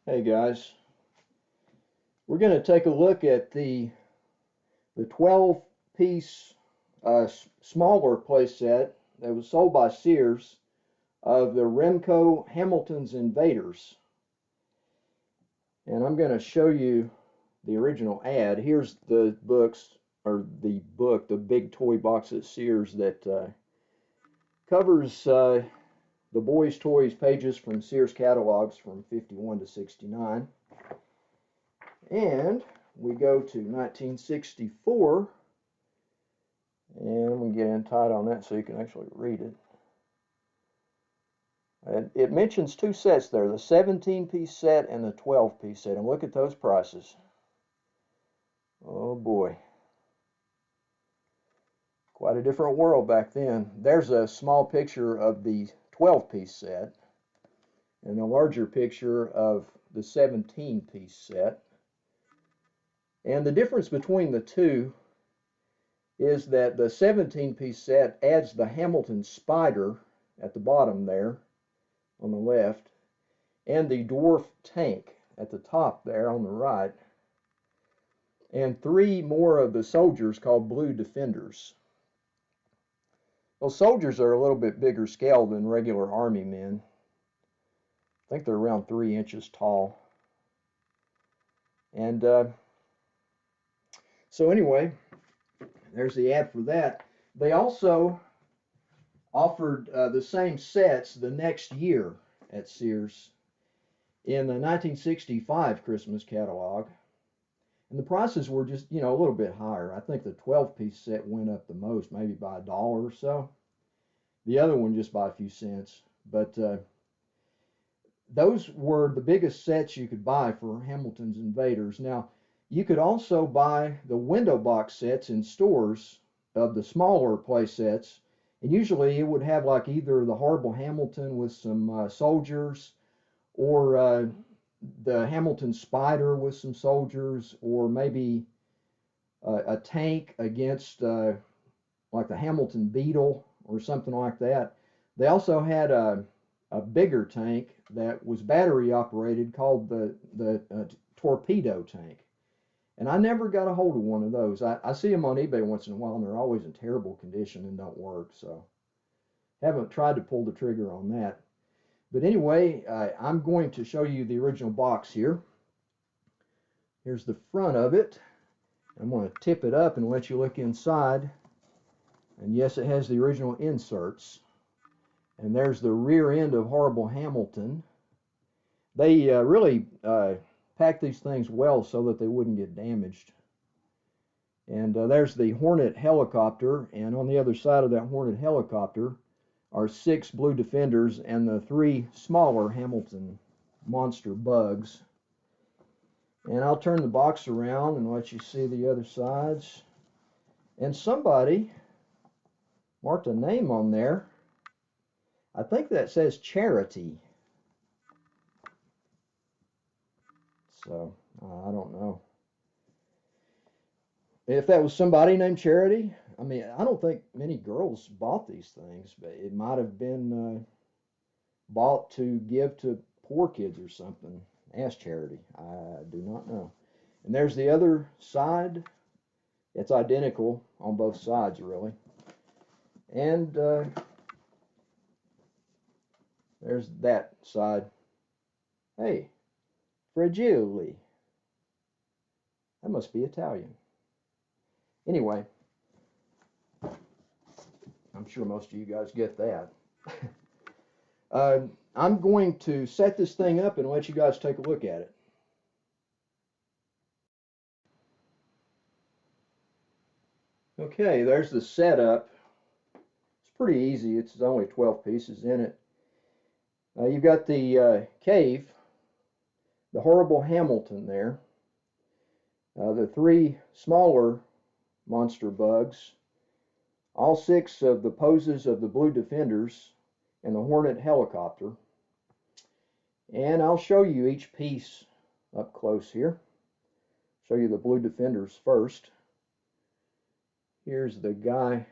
Hey guys, we're going to take a look at the 12-piece smaller playset that was sold by Sears of the Remco Hamilton's Invaders. And I'm going to show you the original ad. Here's the books, or the book, the big toy box at Sears that covers the boys' toys pages from Sears catalogs from 51 to 69. And we go to 1964, and I'm going to get in tight on that so you can actually read it. And it mentions two sets there, the 17-piece set and the 12-piece set. And look at those prices. Oh boy. Quite a different world back then. There's a small picture of the 12-piece set and a larger picture of the 17-piece set. And the difference between the two is that the 17-piece set adds the Hamilton Spider at the bottom there on the left and the dwarf tank at the top there on the right, and three more of the soldiers called Blue Defenders. Those soldiers are a little bit bigger scale than regular army men. I think they're around 3 inches tall. And so anyway, there's the ad for that. They also offered the same sets the next year at Sears in the 1965 Christmas catalog. And the prices were just, a little bit higher. I think the 12-piece set went up the most, maybe by $1 or so. The other one just by a few cents. But those were the biggest sets you could buy for Hamilton's Invaders. Now, you could also buy the window box sets in stores of the smaller play sets. And usually it would have like either the Horrible Hamilton with some soldiers, or the Hamilton Spider with some soldiers, or maybe a tank against like the Hamilton Beetle or something like that. They also had a bigger tank that was battery operated called the torpedo tank. And I never got a hold of one of those. I see them on eBay once in a while, and they're always in terrible condition and don't work. So haven't tried to pull the trigger on that. But anyway, I'm going to show you the original box here. Here's the front of it. I'm going to tip it up and let you look inside. And yes, it has the original inserts. And there's the rear end of Horrible Hamilton. They really packed these things well so that they wouldn't get damaged. And there's the Hornet helicopter, and on the other side of that Hornet helicopter are 6 Blue Defenders and the 3 smaller Hamilton monster bugs. And I'll turn the box around and let you see the other sides. And somebody marked a name on there. I think that says Charity. So, I don't know. If that was somebody named Charity, I mean, I don't think many girls bought these things, but it might have been bought to give to poor kids or something. Ask Charity. I do not know. And there's the other side. It's identical on both sides, really. And there's that side. Hey, Fragile. That must be Italian. Anyway, I'm sure most of you guys get that. I'm going to set this thing up and let you guys take a look at it. Okay, there's the setup. It's pretty easy. It's only 12 pieces in it. You've got the cave, the Horrible Hamilton there, the 3 smaller monster bugs, all 6 of the poses of the Blue Defenders, and the Hornet helicopter. And I'll show you each piece up close here. Show you the Blue Defenders first. Here's the guy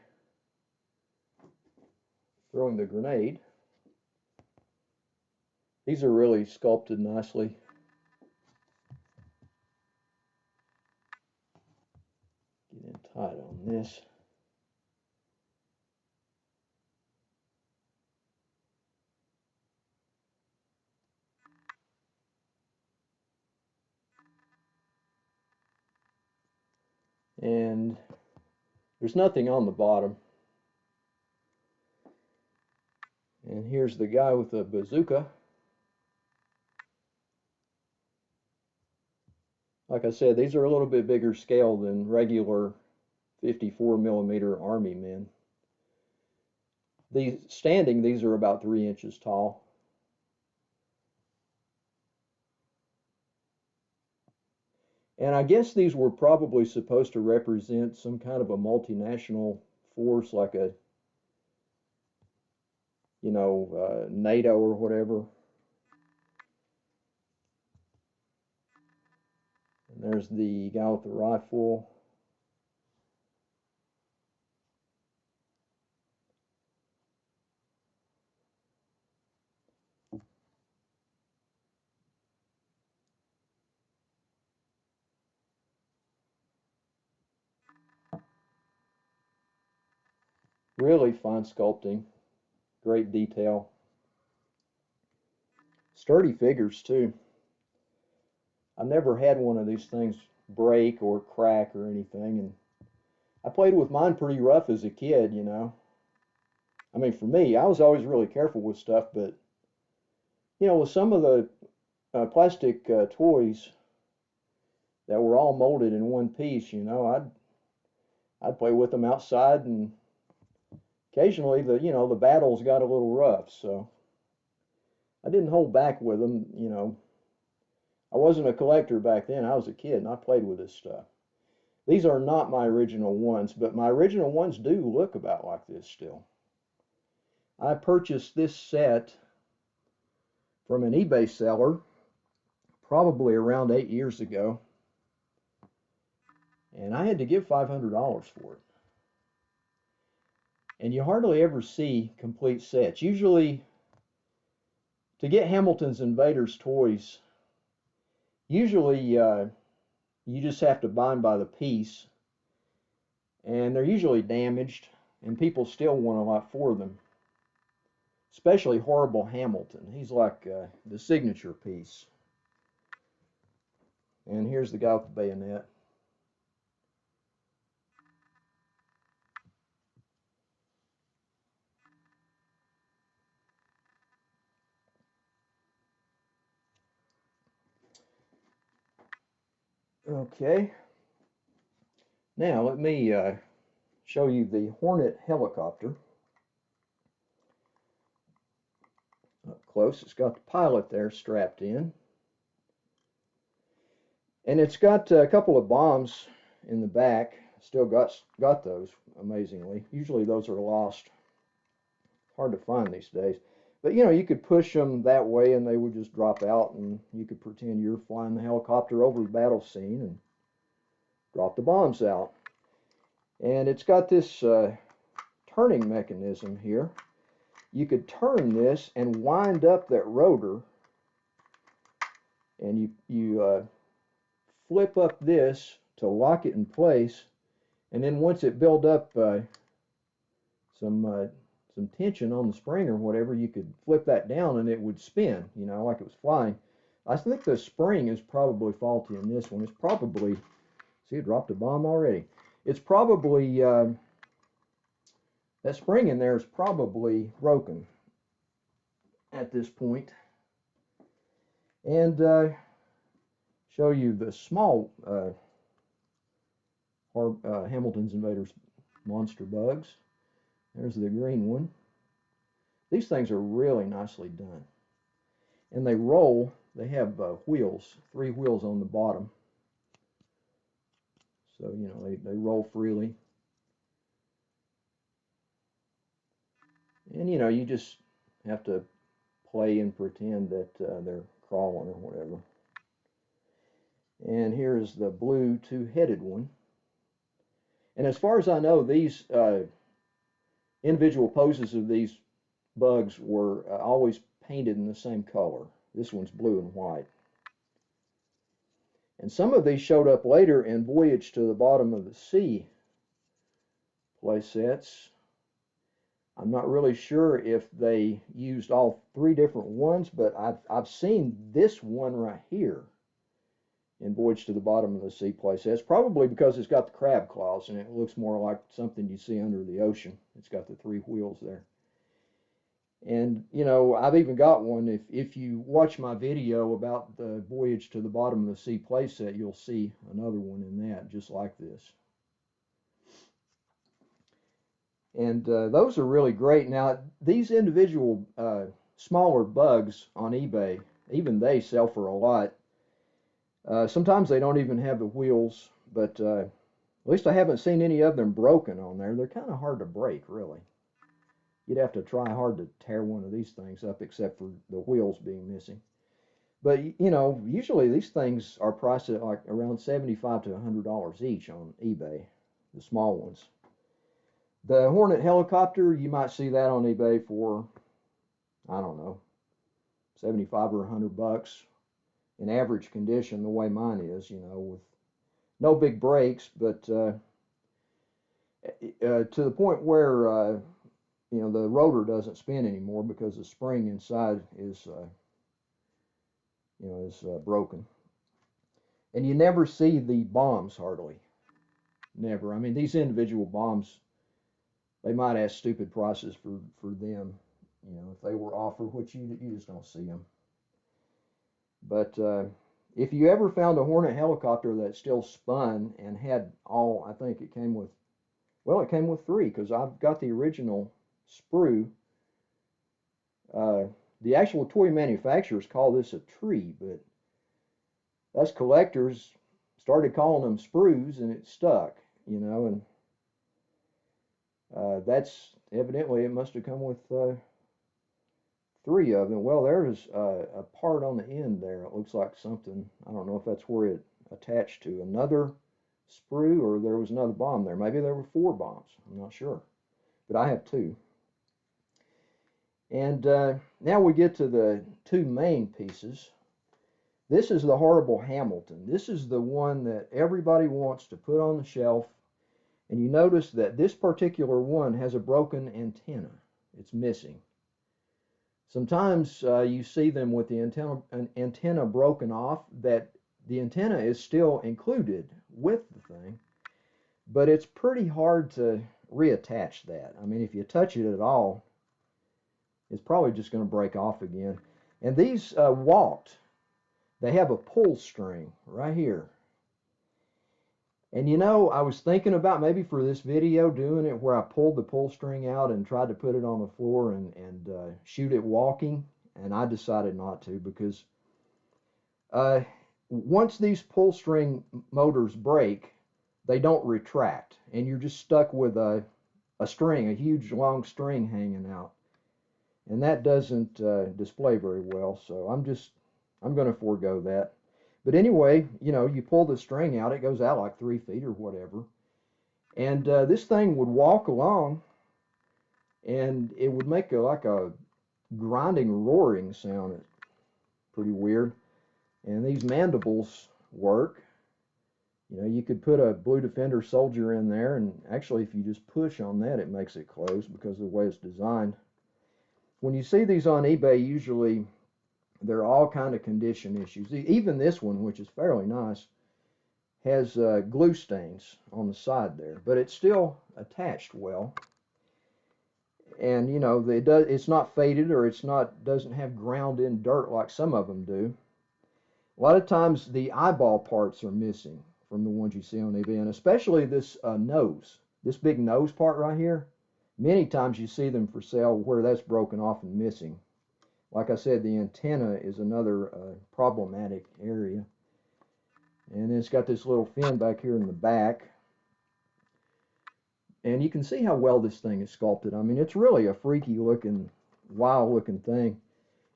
throwing the grenade. These are really sculpted nicely. this. And there's nothing on the bottom. And here's the guy with the bazooka. Like I said, these are a little bit bigger scale than regular 54 millimeter Army men. These are about 3 inches tall. And I guess these were probably supposed to represent some kind of a multinational force, like a, NATO or whatever. And there's the guy with the rifle. Really fine sculpting, great detail. Sturdy figures too. I've never had one of these things break or crack or anything, and I played with mine pretty rough as a kid, I mean, for me, I was always really careful with stuff, but with some of the plastic toys that were all molded in one piece, I'd play with them outside, and occasionally the battles got a little rough, so I didn't hold back with them. I wasn't a collector back then. I was a kid and I played with this stuff. These are not my original ones, but my original ones do look about like this still. I purchased this set from an eBay seller probably around 8 years ago, and I had to give $500 for it. And you hardly ever see complete sets. Usually, to get Hamilton's Invaders toys, usually you just have to buy them by the piece, and they're usually damaged, and people still want a lot for them. Especially Horrible Hamilton. He's like the signature piece. And here's the guy with the bayonet. Okay. Now let me show you the Hornet helicopter. Up close, it's got the pilot there strapped in. And it's got a couple of bombs in the back. Still got those, amazingly. Usually those are lost. Hard to find these days. But you could push them that way and they would just drop out, and you could pretend you're flying the helicopter over the battle scene and drop the bombs out. And it's got this turning mechanism here. You could turn this and wind up that rotor, and you flip up this to lock it in place, and then once it built up some tension on the spring or whatever, you could flip that down and it would spin, like it was flying. I think the spring is probably faulty in this one. It's probably, see, it dropped a bomb already. It's probably, that spring in there is probably broken at this point. And show you the small Hamilton's Invaders monster bugs. There's the green one. These things are really nicely done. And they roll. They have wheels, 3 wheels on the bottom. So, they roll freely. And, you just have to play and pretend that they're crawling or whatever. And here is the blue 2-headed one. And as far as I know, these individual poses of these bugs were always painted in the same color. This one's blue and white. And some of these showed up later in Voyage to the Bottom of the Sea play sets. I'm not really sure if they used all three different ones, but I've seen this one right here in Voyage to the Bottom of the Sea play sets, probably because it's got the crab claws and it looks more like something you see under the ocean. It's got the three wheels there. And, you know, I've even got one. If you watch my video about the Voyage to the Bottom of the Sea playset, you'll see another one in that, just like this. And those are really great. Now, these individual smaller bugs on eBay, even they sell for a lot. Sometimes they don't even have the wheels, but at least I haven't seen any of them broken on there. They're kind of hard to break, really. You'd have to try hard to tear one of these things up, except for the wheels being missing. But, you know, usually these things are priced at like around $75 to $100 each on eBay, the small ones. The Hornet helicopter, you might see that on eBay for, I don't know, 75 or $100 in average condition, the way mine is, you know, with no big breaks, but to the point where you know, the rotor doesn't spin anymore because the spring inside is you know, is broken. And you never see the bombs hardly. Never. I mean, these individual bombs, they might ask stupid prices for them, you know, if they were offered, which you just don't see them. But if you ever found a Hornet helicopter that still spun and had all, I think it came with, well, it came with three, because I've got the original sprue. The actual toy manufacturers call this a tree, but us collectors started calling them sprues, and it stuck, you know, and that's evidently it must have come with three of them. Well, there's a part on the end there. It looks like something. I don't know if that's where it attached to another sprue or there was another bomb there. Maybe there were four bombs. I'm not sure, but I have two. And now we get to the two main pieces. This is the Horrible Hamilton. This is the one that everybody wants to put on the shelf. And you notice that this particular one has a broken antenna. It's missing. Sometimes you see them with the antenna broken off, that the antenna is still included with the thing. But it's pretty hard to reattach that. I mean, if you touch it at all, it's probably just going to break off again. And these walked. They have a pull string right here. And you know, I was thinking about maybe for this video doing it where I pulled the pull string out and tried to put it on the floor and shoot it walking. And I decided not to, because once these pull string motors break, they don't retract. And you're just stuck with a string, a huge long string hanging out. And that doesn't display very well, so I'm going to forego that. But anyway, you know, you pull the string out, it goes out like 3 feet or whatever. And this thing would walk along, and it would make like a grinding, roaring sound. It's pretty weird. And these mandibles work. You know, you could put a Blue Defender soldier in there, and actually if you just push on that, it makes it close because of the way it's designed. When you see these on eBay, usually they're all kind of condition issues. Even this one, which is fairly nice, has glue stains on the side there, but it's still attached well. And you know, it's not faded, or doesn't have ground in dirt like some of them do. A lot of times the eyeball parts are missing from the ones you see on eBay, and especially this nose, this big nose part right here. Many times you see them for sale where that's broken off and missing. Like I said, the antenna is another problematic area. And it's got this little fin back here in the back. And you can see how well this thing is sculpted. I mean, it's really a freaky looking, wild looking thing.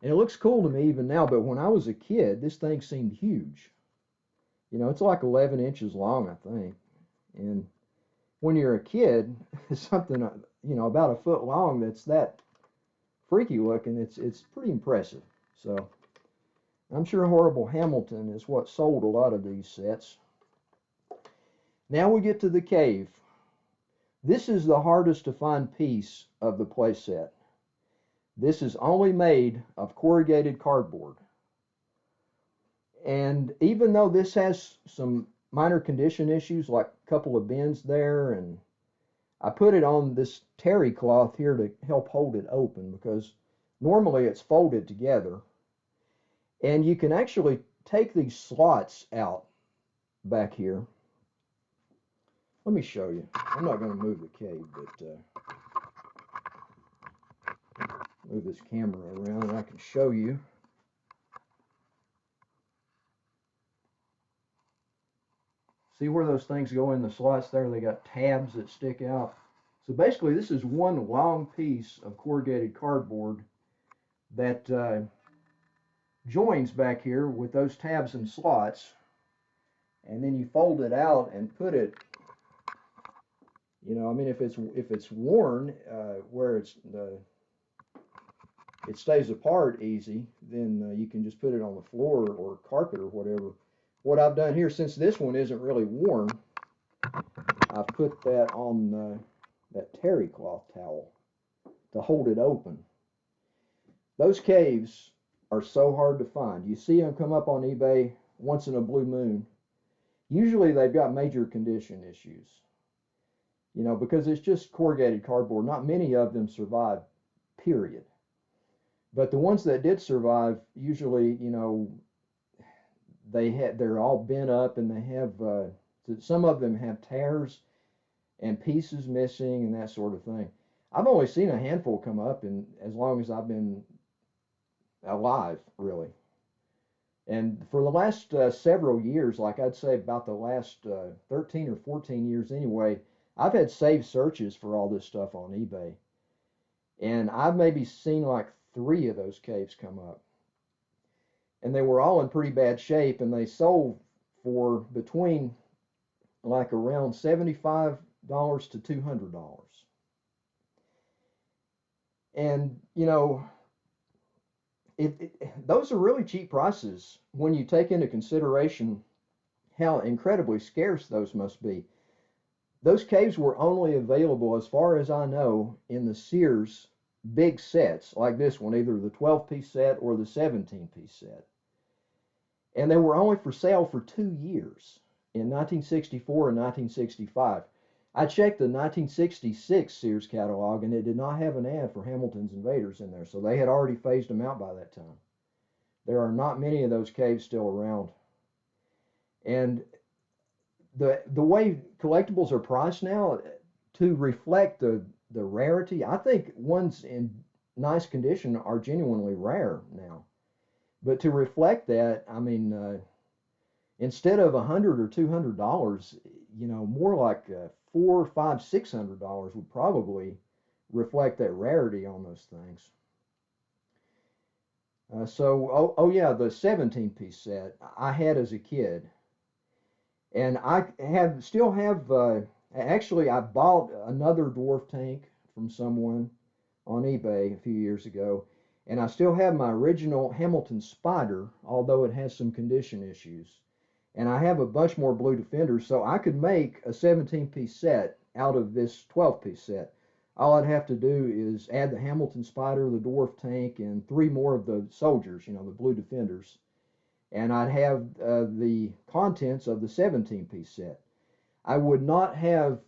And it looks cool to me even now, but when I was a kid, this thing seemed huge. You know, it's like 11 inches long, I think. And when you're a kid, something, you know, about a foot long that's that freaky looking, it's pretty impressive. So I'm sure Horrible Hamilton is what sold a lot of these sets. Now we get to the cave. This is the hardest to find piece of the playset. This is only made of corrugated cardboard. And even though this has some minor condition issues, like a couple of bends there, and I put it on this terry cloth here to help hold it open because normally it's folded together. And you can actually take these slots out back here. Let me show you. I'm not going to move the cave, but move this camera around and I can show you. See where those things go in the slots there? They got tabs that stick out. So basically this is one long piece of corrugated cardboard that joins back here with those tabs and slots, and then you fold it out and put it, you know, I mean, if it's worn where it stays apart easy, then you can just put it on the floor or carpet or whatever. What I've done here, since this one isn't really worn, I've put that on that terry cloth towel to hold it open. Those caves are so hard to find. You see them come up on eBay once in a blue moon. Usually they've got major condition issues, you know, because it's just corrugated cardboard. Not many of them survive, period. But the ones that did survive, usually, you know, they're all bent up, and they have some of them have tears and pieces missing and that sort of thing. I've only seen a handful come up in as long as I've been alive, really. And for the last several years, like I'd say about the last 13 or 14 years anyway, I've had saved searches for all this stuff on eBay. And I've maybe seen like 3 of those caves come up. And they were all in pretty bad shape, and they sold for between like around $75 to $200. And, you know, those are really cheap prices when you take into consideration how incredibly scarce those must be. Those caves were only available, as far as I know, in the Sears big sets like this one, either the 12-piece set or the 17-piece set. And they were only for sale for 2 years, in 1964 and 1965. I checked the 1966 Sears catalog, and it did not have an ad for Hamilton's Invaders in there, so they had already phased them out by that time. There are not many of those caves still around. And the way collectibles are priced now, to reflect the rarity, I think ones in nice condition are genuinely rare now. But to reflect that, I mean, instead of $100 or $200, you know, more like $400, $500, $600 would probably reflect that rarity on those things. Oh yeah, the 17-piece set I had as a kid, and I still have. Actually, I bought another dwarf tank from someone on eBay a few years ago, and I still have my original Hamilton Spider, although it has some condition issues. And I have a bunch more Blue Defenders, so I could make a 17-piece set out of this 12-piece set. All I'd have to do is add the Hamilton Spider, the dwarf tank, and 3 more of the soldiers, you know, the Blue Defenders. And I'd have the contents of the 17-piece set. I would not have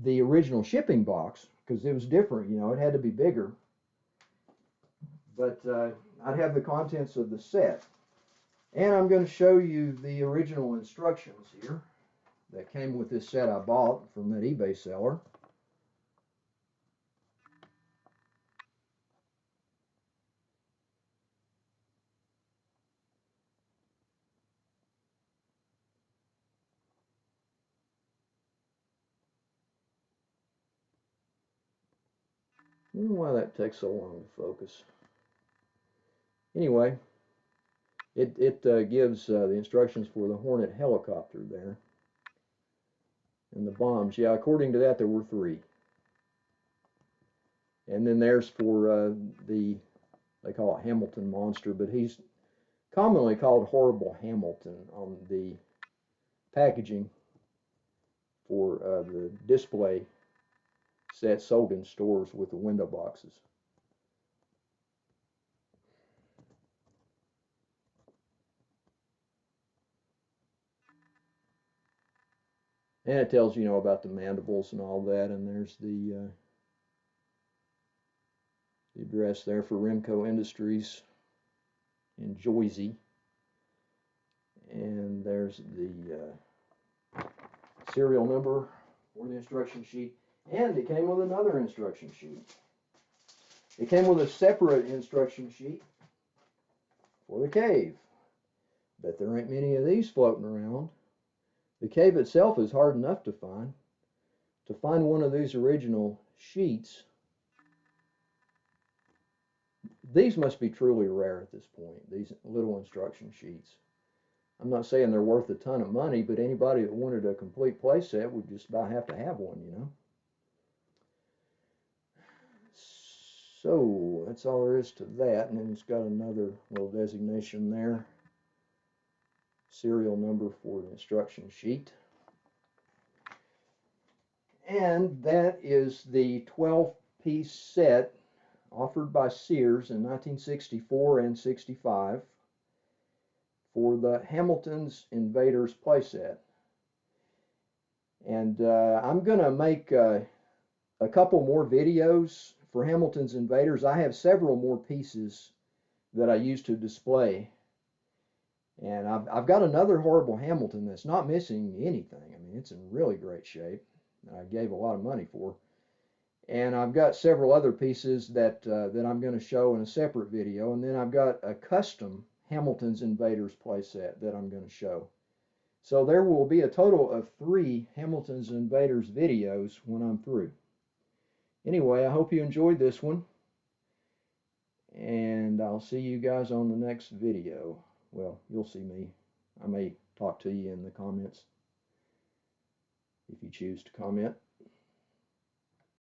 the original shipping box because it was different, you know, it had to be bigger. But I'd have the contents of the set. And I'm going to show you the original instructions here that came with this set I bought from that eBay seller. I don't know why that takes so long to focus. Anyway, it gives the instructions for the Hornet helicopter there. And the bombs, yeah, according to that, there were 3. And then there's for they call it Hamilton Monster, but he's commonly called Horrible Hamilton on the packaging for the display sets sold in stores with the window boxes. And it tells you know about the mandibles and all that, and there's the address there for Remco Industries in Jersey. And there's the serial number for the instruction sheet. And it came with another instruction sheet. It came with a separate instruction sheet for the cave. Bet there ain't many of these floating around. The cave itself is hard enough to find. To find one of these original sheets, these must be truly rare at this point, these little instruction sheets. I'm not saying they're worth a ton of money, but anybody that wanted a complete playset would just about have to have one, you know. So that's all there is to that. And then it's got another little designation there. Serial number for the instruction sheet. And that is the 12-piece set offered by Sears in 1964 and 65 for the Hamilton's Invaders playset. And I'm going to make a couple more videos for Hamilton's Invaders. I have several more pieces that I use to display. And I've got another horrible Hamilton that's not missing anything. I mean, it's in really great shape. I gave a lot of money for. And I've got several other pieces that I'm going to show in a separate video. And then I've got a custom Hamilton's Invaders playset that I'm going to show. So there will be a total of 3 Hamilton's Invaders videos when I'm through. Anyway, I hope you enjoyed this one. And I'll see you guys on the next video. Well, you'll see me. I may talk to you in the comments if you choose to comment.